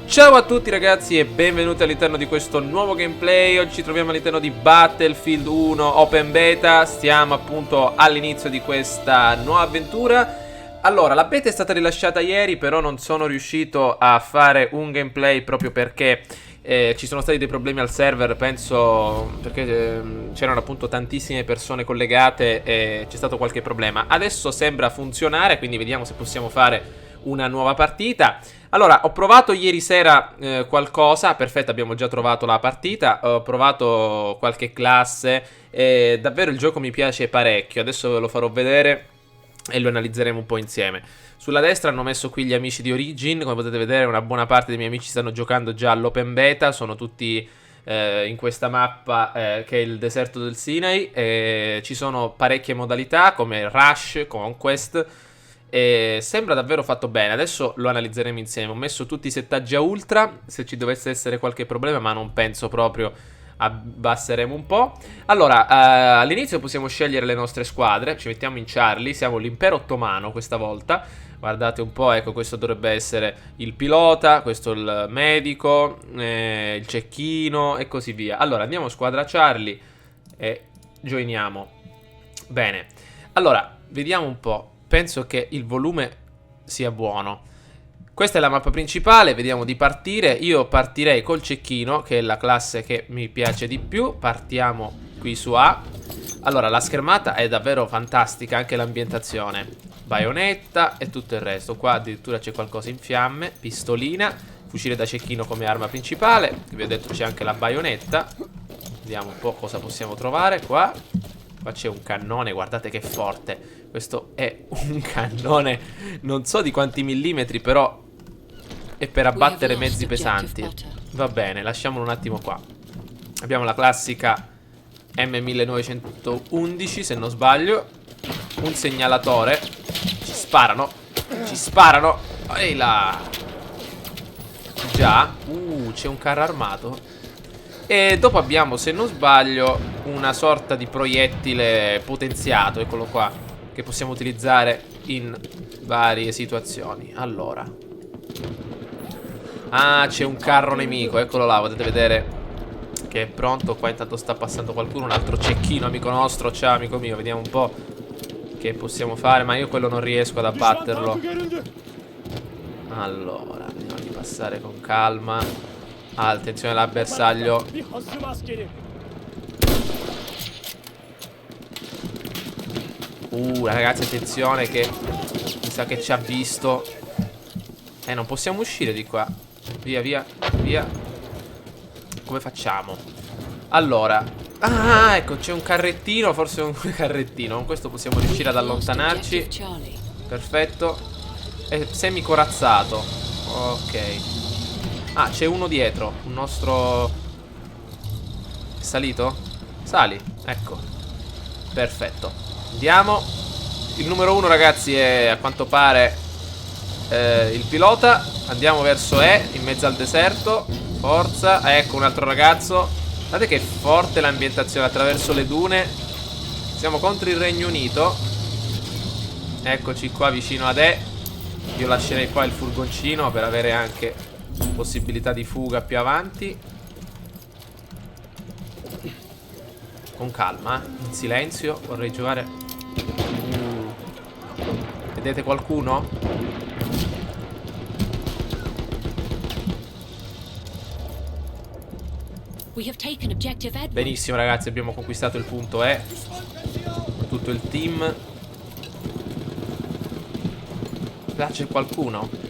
Ciao a tutti ragazzi e benvenuti all'interno di questo nuovo gameplay. Oggi ci troviamo all'interno di Battlefield 1 Open Beta. Stiamo appunto all'inizio di questa nuova avventura. Allora, la beta è stata rilasciata ieri, però non sono riuscito a fare un gameplay proprio perché ci sono stati dei problemi al server, penso perché c'erano appunto tantissime persone collegate e c'è stato qualche problema. Adesso sembra funzionare, quindi vediamo se possiamo fare una nuova partita. Allora, ho provato ieri sera qualcosa. Perfetto, abbiamo già trovato la partita. Ho provato qualche classe e davvero il gioco mi piace parecchio. Adesso ve lo farò vedere e lo analizzeremo un po' insieme. Sulla destra hanno messo qui gli amici di Origin. Come potete vedere, una buona parte dei miei amici stanno giocando già all'open beta. Sono tutti in questa mappa che è il deserto del Sinai. Ci sono parecchie modalità come Rush, Conquest. E sembra davvero fatto bene. Adesso lo analizzeremo insieme. Ho messo tutti i settaggi a ultra, se ci dovesse essere qualche problema, ma non penso proprio. Abbasseremo un po'. Allora, all'inizio possiamo scegliere le nostre squadre. Ci mettiamo in Charlie. Siamo l'impero ottomano questa volta. Guardate un po', ecco, questo dovrebbe essere il pilota, questo il medico, il cecchino e così via. Allora, andiamo a squadra Charlie e joiniamo. Bene. Allora, vediamo un po'. Penso che il volume sia buono. Questa è la mappa principale, vediamo di partire. Io partirei col cecchino, che è la classe che mi piace di più. Partiamo qui su A. Allora, la schermata è davvero fantastica, anche l'ambientazione. Baionetta e tutto il resto. Qua addirittura c'è qualcosa in fiamme. Pistolina, fucile da cecchino come arma principale. Vi ho detto c'è anche la baionetta. Vediamo un po' cosa possiamo trovare qua. Qua c'è un cannone, guardate che forte. Questo è un cannone, non so di quanti millimetri, però è per abbattere mezzi pesanti. Va bene, lasciamolo un attimo qua. Abbiamo la classica M1911, se non sbaglio. Un segnalatore. Ci sparano. Ci sparano. Ehi là. Già. C'è un carro armato. E dopo abbiamo, se non sbaglio, una sorta di proiettile potenziato, eccolo qua, che possiamo utilizzare in varie situazioni. Allora. C'è un carro nemico, eccolo là, potete vedere che è pronto. Qua intanto sta passando qualcuno, un altro cecchino amico nostro. Ciao amico mio, vediamo un po' che possiamo fare, ma io quello non riesco ad abbatterlo. Allora, vediamo di passare con calma. Attenzione all'avversario. Ragazzi, attenzione che mi sa che ci ha visto. Non possiamo uscire di qua. Via, via, via. Come facciamo? Allora. Ecco, c'è un carrettino. Forse un carrettino. Con questo possiamo riuscire ad allontanarci. Perfetto. È semi corazzato. Ok. C'è uno dietro. Un nostro... È salito? Sali, ecco. Perfetto. Andiamo. Il numero 1 ragazzi è a quanto pare il pilota. Andiamo verso E, in mezzo al deserto. Forza. Ecco un altro ragazzo. Guardate che è forte l'ambientazione attraverso le dune. Siamo contro il Regno Unito. Eccoci qua vicino ad E. Io lascerei qua il furgoncino per avere anche possibilità di fuga più avanti. Con calma, in silenzio. Vorrei giocare. Vedete qualcuno? Benissimo ragazzi, abbiamo conquistato il punto E. Tutto il team. Là c'è qualcuno.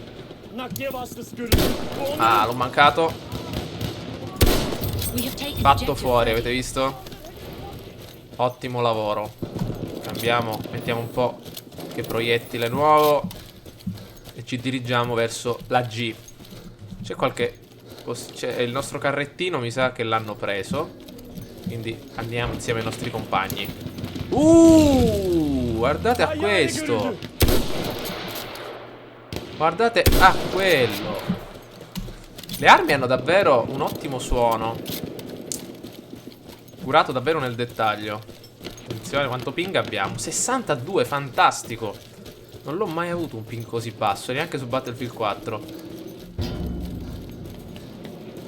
L'ho mancato. Fatto fuori, avete visto? Ottimo lavoro. Cambiamo, mettiamo un po' che proiettile nuovo e ci dirigiamo verso la G. C'è qualche... c'è il nostro carrettino, mi sa che l'hanno preso. Quindi andiamo insieme ai nostri compagni. Guardate a questo. Guardate a quello. Le armi hanno davvero un ottimo suono. Curato davvero nel dettaglio. Attenzione quanto ping abbiamo. 62, fantastico. Non l'ho mai avuto un ping così basso, neanche su Battlefield 4.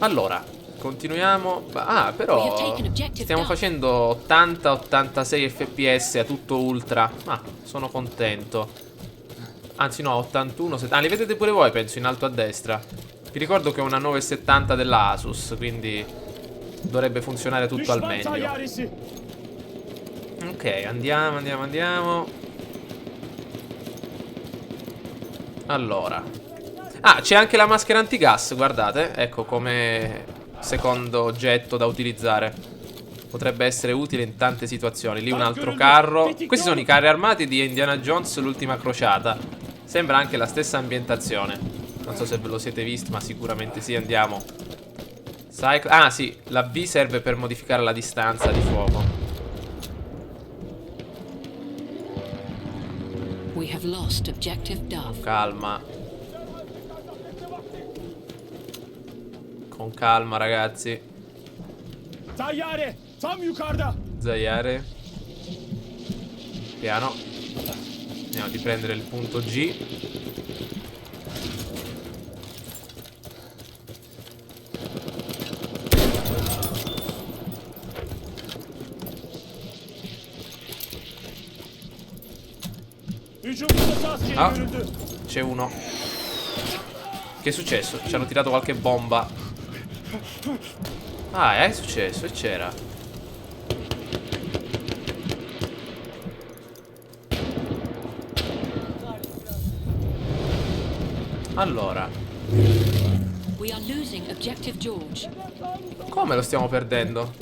Allora, continuiamo. Ah, però stiamo facendo 80-86 fps a tutto ultra. Ah, sono contento. Anzi no, 81. Ah, li vedete pure voi, penso, in alto a destra. Vi ricordo che è una 970 della Asus, quindi dovrebbe funzionare tutto al meglio. Ok, andiamo. Allora. Ah, c'è anche la maschera antigas, guardate. Ecco, come secondo oggetto da utilizzare. Potrebbe essere utile in tante situazioni. Lì un altro carro. Questi sono i carri armati di Indiana Jones, l'ultima crociata. Sembra anche la stessa ambientazione. Non so se ve lo siete visti, ma sicuramente sì, andiamo. Ah sì, la B serve per modificare la distanza di fuoco. We have lost objective Dove. Calma. Con calma, ragazzi. Zagliare. Piano. Andiamo di prendere il punto G. Ah, c'è uno. Che è successo? Ci hanno tirato qualche bomba. Ah, è successo, e c'era. Allora. We are losing objective George. Come lo stiamo perdendo?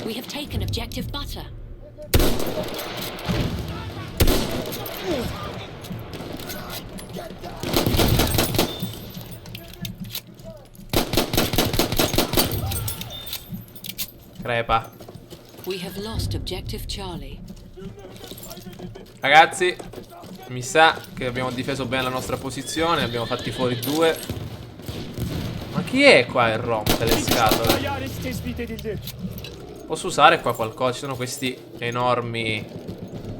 We have taken objective Butter. Crepa. We have lost objective Charlie. Ragazzi, mi sa che abbiamo difeso bene la nostra posizione. Abbiamo fatti fuori due. Ma chi è qua e rompe le scatole? Posso usare qua qualcosa? Ci sono questi enormi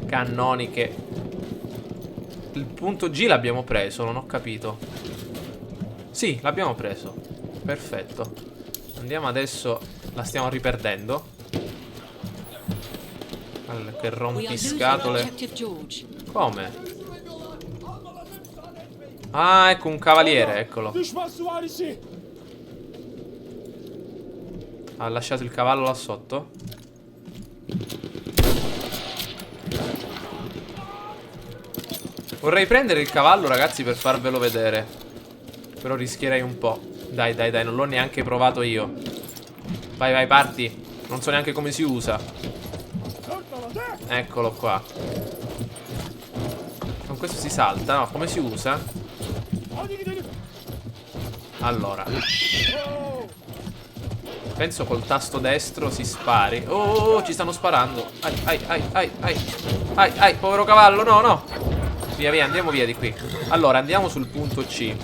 cannoni che... Il punto G l'abbiamo preso, non ho capito. Sì, l'abbiamo preso. Perfetto. Andiamo adesso. La stiamo riperdendo. Allora, che rompiscatole. Come? Ah, ecco un cavaliere, eccolo. Ha lasciato il cavallo là sotto. Vorrei prendere il cavallo, ragazzi, per farvelo vedere. Però rischierei un po'. Dai, non l'ho neanche provato io. Vai, parti. Non so neanche come si usa. Eccolo qua. Con questo si salta, no? Come si usa? Allora. Penso col tasto destro si spari. Oh, ci stanno sparando. Ai, povero cavallo, no. Via, andiamo via di qui. Allora, andiamo sul punto C.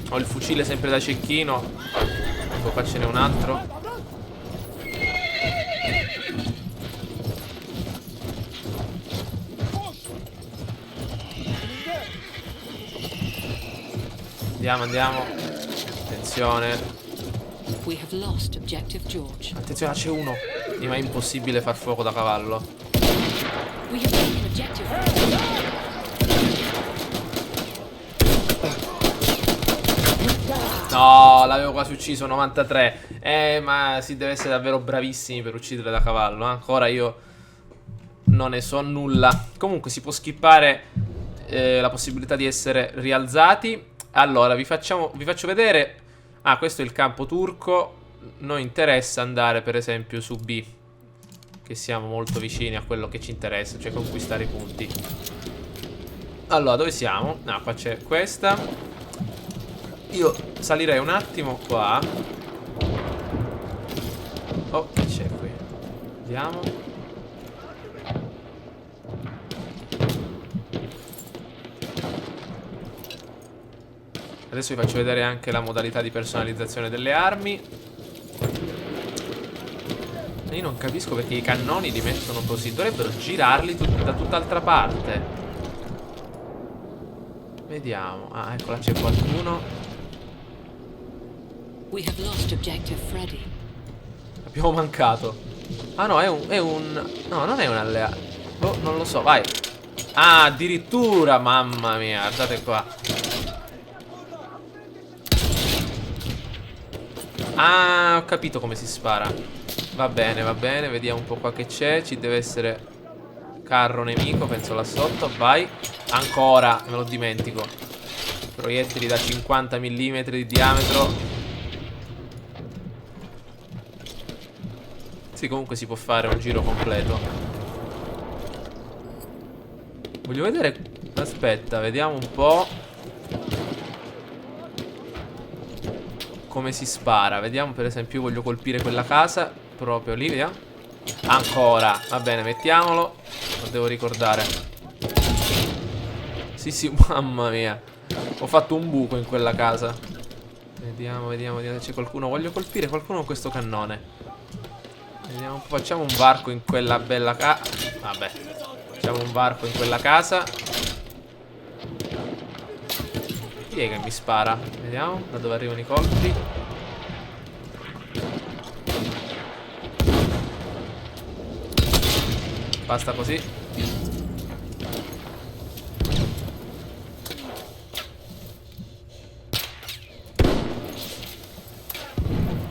Ho il fucile sempre da cecchino. Ecco, qua ce n'è un altro. Andiamo. Attenzione. Attenzione, c'è uno. Ma è impossibile far fuoco da cavallo. No, l'avevo quasi ucciso, 93. Ma si deve essere davvero bravissimi per uccidere da cavallo. Ancora io non ne so nulla. Comunque si può skippare la possibilità di essere rialzati. Allora, vi faccio vedere. Ah, questo è il campo turco. Noi interessa andare per esempio su B, che siamo molto vicini a quello che ci interessa, cioè conquistare i punti. Allora, dove siamo? Ah, qua c'è questa. Io salirei un attimo qua. Oh, che c'è qui? Vediamo. Adesso vi faccio vedere anche la modalità di personalizzazione delle armi. Io non capisco perché i cannoni li mettono così. Dovrebbero girarli da tutt'altra parte. Vediamo. Ah, ecco, là c'è qualcuno. We have lost objective Freddy. Abbiamo mancato. Ah no, è un... No, non è un alleato. Oh, non lo so, vai. Ah, addirittura, mamma mia, guardate qua. Ah, ho capito come si spara. Va bene, vediamo un po' qua che c'è. Ci deve essere carro nemico, penso là sotto. Vai. Ancora, me lo dimentico. Proiettili da 50 mm di diametro. Sì, comunque si può fare un giro completo. Voglio vedere. Aspetta, vediamo un po' come si spara. Vediamo, per esempio, io voglio colpire quella casa. Proprio lì, vediamo. Ancora. Va bene, mettiamolo. Lo devo ricordare. Sì, sì, mamma mia. Ho fatto un buco in quella casa. Vediamo se c'è qualcuno. Voglio colpire qualcuno con questo cannone. Vediamo un po'. Facciamo un varco in quella bella casa. Vabbè. Facciamo un varco in quella casa. Chi è che mi spara? Vediamo da dove arrivano i colpi. Basta così.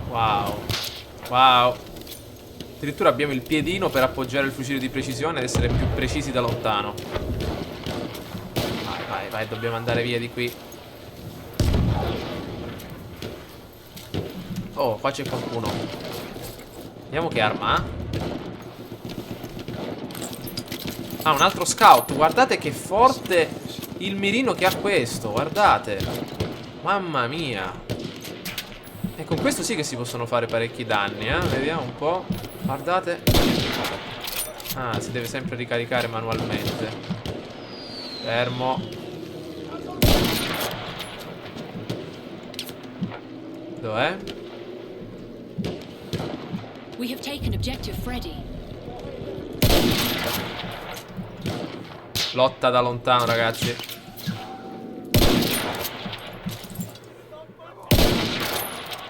Wow. Wow. Addirittura abbiamo il piedino per appoggiare il fucile di precisione ed essere più precisi da lontano. Vai, dobbiamo andare via di qui. Oh, qua c'è qualcuno. Vediamo che arma ha. Ah, un altro scout. Guardate che forte il mirino che ha questo. Guardate. Mamma mia. E con questo sì che si possono fare parecchi danni, eh. Vediamo un po'. Guardate. Ah, si deve sempre ricaricare manualmente. Fermo. Dov'è? We have taken objective Freddy. Lotta da lontano, ragazzi.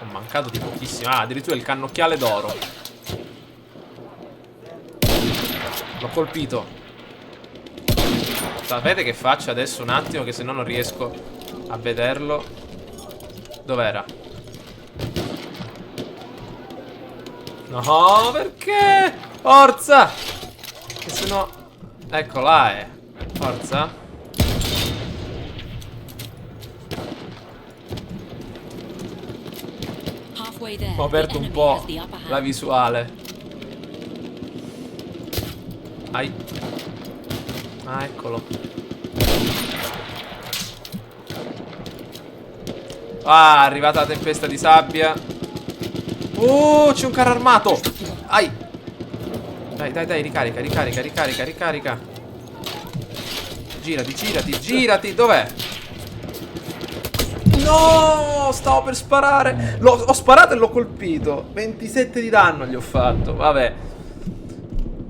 Ho mancato di pochissimo. Ah, addirittura il cannocchiale d'oro. L'ho colpito. Sapete che faccio adesso un attimo, che se no non riesco a vederlo. Dov'era? No, perché? Forza! Che se no... Ecco là è. Forza. Halfway there. Ho aperto un po' la visuale. visuale. Ai. Ah, eccolo. Ah, è arrivata la tempesta di sabbia. C'è un carro armato. Ai. Dai, ricarica. Girati. Dov'è? No, stavo per sparare. Ho sparato e l'ho colpito. 27 di danno gli ho fatto. Vabbè.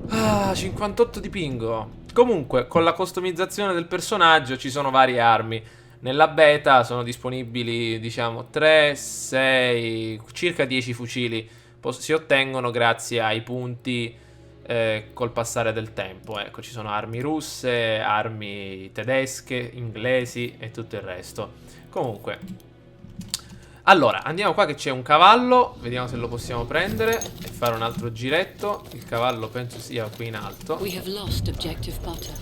Ah, 58 di pingo. Comunque, con la customizzazione del personaggio ci sono varie armi. Nella beta sono disponibili, diciamo, 3, 6, circa 10 fucili. Si ottengono grazie ai punti col passare del tempo. Ecco, ci sono armi russe, armi tedesche, inglesi e tutto il resto. Comunque, allora, andiamo qua che c'è un cavallo. Vediamo se lo possiamo prendere e fare un altro giretto. Il cavallo penso sia qui in alto. We have lost objective Potter.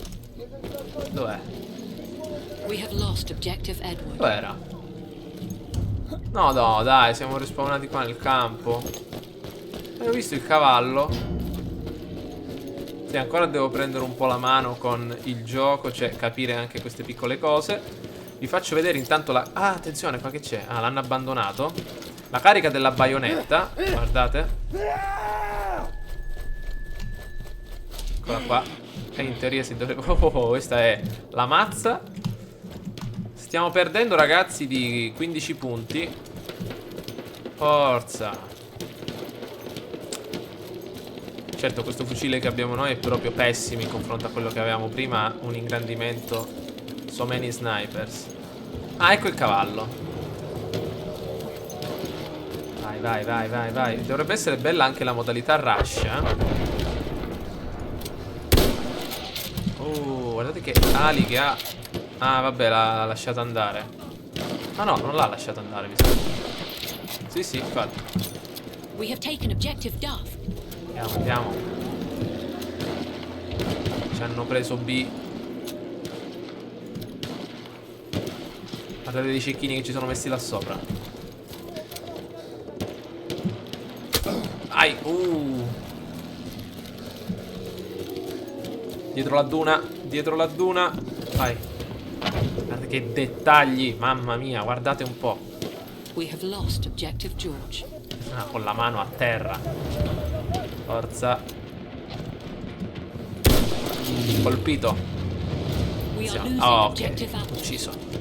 Dov'è? We have lost objective Edward. Dov'era? No, dai, siamo respawnati qua nel campo. Avevo visto il cavallo. Sì, ancora devo prendere un po' la mano con il gioco, cioè capire anche queste piccole cose. Vi faccio vedere intanto la... Ah, attenzione, qua che c'è? Ah, l'hanno abbandonato. La carica della baionetta. Guardate. Eccola qua. E in teoria si dovrebbe... Oh, questa è la mazza. Stiamo perdendo, ragazzi, di 15 punti. Forza. Certo, questo fucile che abbiamo noi è proprio pessimo in confronto a quello che avevamo prima. Un ingrandimento So many snipers. Ah, ecco il cavallo. Vai, vai, vai, vai, vai. Dovrebbe essere bella anche la modalità rush, guardate che ali che ha. Ah, vabbè, l'ha lasciata andare. Ah no, non l'ha lasciata andare, mi sa. Sì, sì, infatti. We have taken objective Duff. Andiamo, andiamo. Ci hanno preso B. Guardate dei cecchini che ci sono messi là sopra. Ai, dietro la duna, dietro la duna. Vai. Guardate che dettagli, mamma mia, guardate un po'. We have lost objective George. Ah, con la mano a terra. Forza. Colpito. We are losing Oh, ok. objective Apple. Ucciso.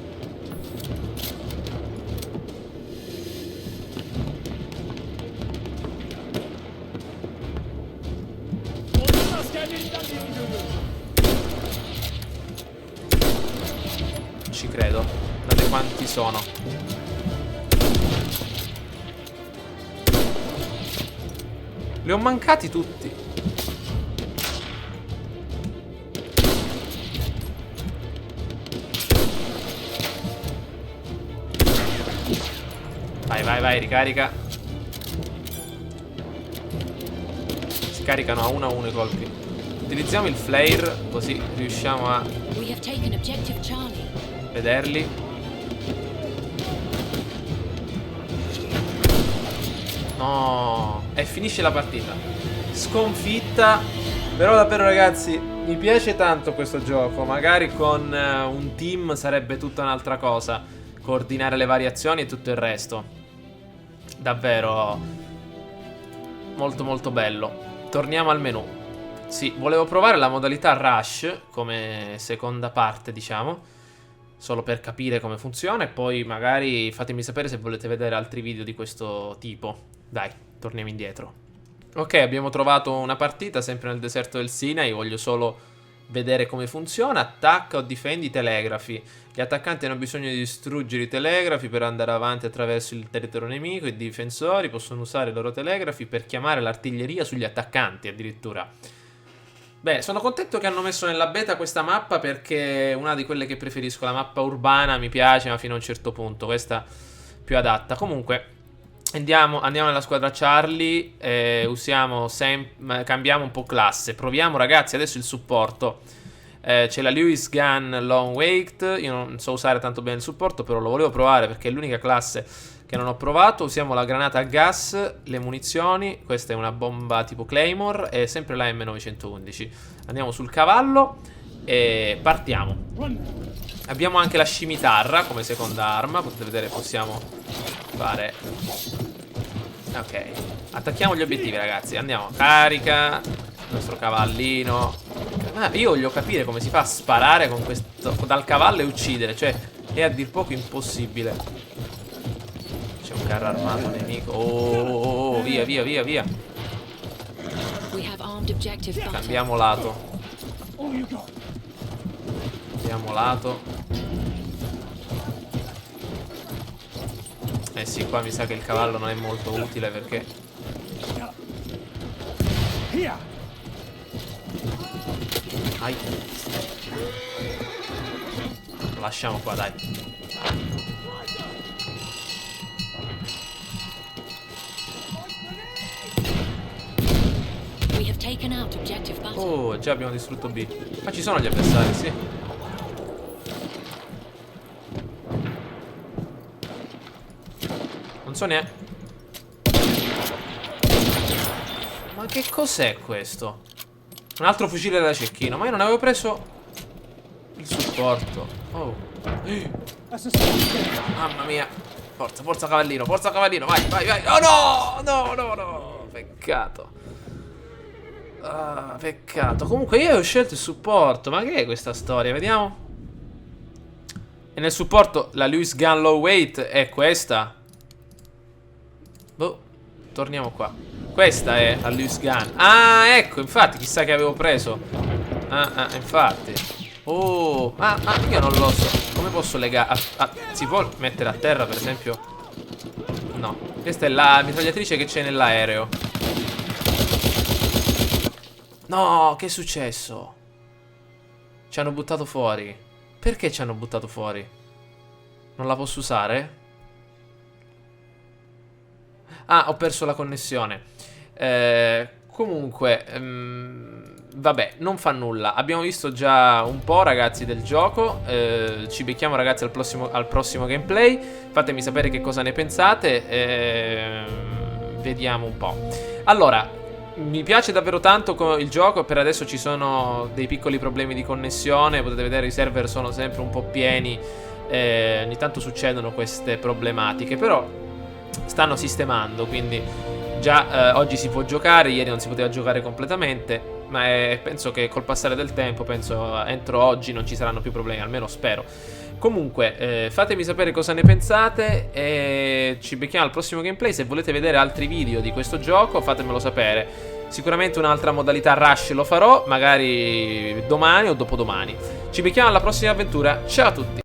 Non ci credo. Guardate quanti sono. Li ho mancati tutti. Vai, vai, vai, ricarica. Si caricano a uno i colpi. Utilizziamo il flare, così riusciamo a We have taken objective Charlie. vederli. No. E finisce la partita. Sconfitta. Però davvero ragazzi, mi piace tanto questo gioco. Magari con un team sarebbe tutta un'altra cosa. Coordinare le variazioni e tutto il resto. Davvero molto molto bello. Torniamo al menu. Sì, volevo provare la modalità Rush come seconda parte, diciamo, solo per capire come funziona. E poi magari fatemi sapere se volete vedere altri video di questo tipo. Dai, torniamo indietro. Ok, abbiamo trovato una partita sempre nel deserto del Sinai. Voglio solo vedere come funziona. Attacca o difendi i telegrafi. Gli attaccanti hanno bisogno di distruggere i telegrafi per andare avanti attraverso il territorio nemico. I difensori possono usare i loro telegrafi per chiamare l'artiglieria sugli attaccanti addirittura. Beh, sono contento che hanno messo nella beta questa mappa, perché è una di quelle che preferisco. La mappa urbana mi piace, ma fino a un certo punto. Questa più adatta. Comunque andiamo nella squadra Charlie. Cambiamo un po' classe. Proviamo ragazzi adesso il supporto. C'è la Lewis Gun Long Wait. Io non so usare tanto bene il supporto, però lo volevo provare perché è l'unica classe che non ho provato. Usiamo la granata a gas, le munizioni. Questa è una bomba tipo Claymore. E sempre la M911. Andiamo sul cavallo e partiamo. Abbiamo anche la scimitarra come seconda arma. Potete vedere, possiamo fare. Ok, attacchiamo gli obiettivi ragazzi. Andiamo, carica il nostro cavallino. Io voglio capire come si fa a sparare con questo dal cavallo e uccidere. Cioè, è a dir poco impossibile. C'è un carro armato nemico. Oh, via, via, via, via. Cambiamo lato. Cambiamo lato. Eh sì, qua mi sa che il cavallo non è molto utile perché ai. Lo lasciamo qua, dai. Oh, già abbiamo distrutto B. Ma ci sono gli avversari, sì. Non so neanche. Ma che cos'è questo? Un altro fucile da cecchino. Ma io non avevo preso il supporto. Oh. Mamma mia. Forza, forza cavallino, forza cavallino. Vai, vai, vai. Oh no, no, no, no. Peccato. Ah, peccato. Comunque io ho scelto il supporto. Ma che è questa storia? Vediamo. E nel supporto la Lewis Gun Low Weight è questa. Boh. Torniamo qua. Questa è la Lewis Gun. Ah, ecco, infatti, chissà che avevo preso. Infatti. Oh, io non lo so. Come posso legare? Si può mettere a terra, per esempio? No. Questa è la mitragliatrice che c'è nell'aereo. No, che è successo? Ci hanno buttato fuori. Perché ci hanno buttato fuori? Non la posso usare? Ah, ho perso la connessione. Comunque, vabbè, non fa nulla. Abbiamo visto già un po', ragazzi, del gioco. Ci becchiamo, ragazzi, al prossimo gameplay. Fatemi sapere che cosa ne pensate. Vediamo un po'. Allora, mi piace davvero tanto il gioco. Per adesso ci sono dei piccoli problemi di connessione. Potete vedere, i server sono sempre un po' pieni. Ogni tanto succedono queste problematiche, però stanno sistemando, quindi già oggi si può giocare, ieri non si poteva giocare completamente, ma penso che col passare del tempo, penso entro oggi non ci saranno più problemi, almeno spero. Comunque fatemi sapere cosa ne pensate e ci becchiamo al prossimo gameplay. Se volete vedere altri video di questo gioco fatemelo sapere. Sicuramente un'altra modalità rush lo farò, magari domani o dopodomani. Ci becchiamo alla prossima avventura, ciao a tutti!